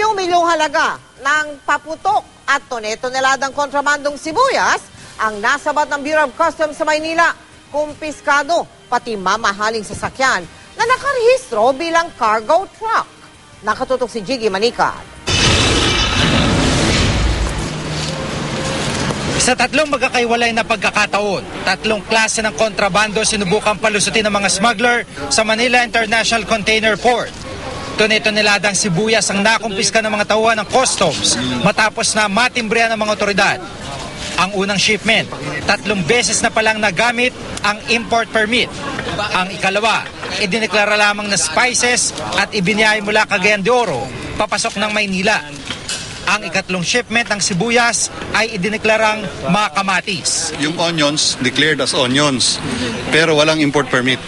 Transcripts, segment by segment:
Milyon-milyong halaga ng paputok at tone-toneladang kontrabandong sibuyas ang nasabat ng Bureau of Customs sa Maynila. Kumpiskado pati mamahaling sasakyan na nakarehistro bilang cargo truck. Nakatutok si Jiggy Manicad. Sa tatlong magkakaiwalay na pagkakataon, tatlong klase ng kontrabando sinubukang palusutin ng mga smuggler sa Manila International Container Port. Tone-toneladang sibuyas ang nakumpiska ng mga tauhan ng customs matapos na matimbrehan ng mga otoridad. Ang unang shipment, 3 beses na palang nagamit ang import permit. Ang ikalawa, idineklara lamang na spices at ibiniyay mula Cagayan de Oro, papasok ng Maynila. Ang ikatlong shipment ng sibuyas ay idineklarang mga kamatis. Yung onions, declared as onions, pero walang import permit.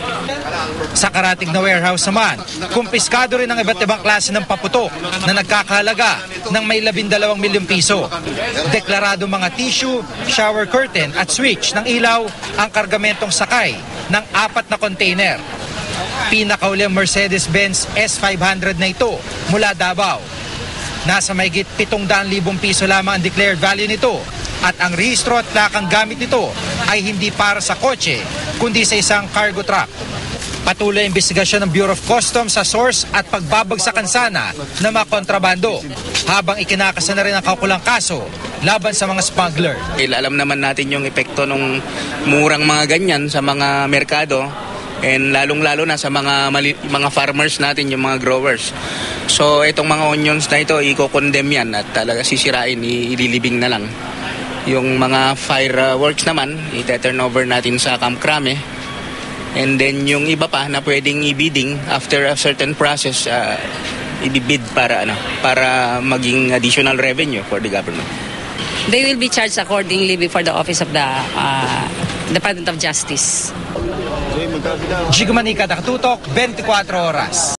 Sa karatig na warehouse naman, kumpiskado rin ang iba't ibang klase ng paputok na nagkakahalaga ng may 12 milyong piso. Deklarado mga tissue, shower curtain at switch ng ilaw ang kargamentong sakay ng 4 na container. Pinakauling Mercedes-Benz S500 na ito mula Davao. Nasa mahigit 700,000 piso lamang ang declared value nito at ang rehistro at plakang gamit nito ay hindi para sa kotse kundi sa isang cargo truck. Patuloy ang investigasyon ng Bureau of Customs sa source at pagbabagsakan sana ng mga kontrabando habang ikinakasa na rin ang kaukulang kaso laban sa mga smuggler. Alam naman natin yung epekto ng murang mga ganyan sa mga merkado and lalong-lalo na sa mga farmers natin, yung mga growers. So itong mga onions na ito, i-condemn yan at talaga sisirain, ililibing na lang. Yung mga fireworks naman, i-turn over natin sa Camp Crame. And then yung iba pa na pwedeng i-bidding after a certain process, i-bid para maging additional revenue for the government. They will be charged accordingly before the Office of the Department of Justice. Jiggy Manicad, Nakatutok, 24 Oras.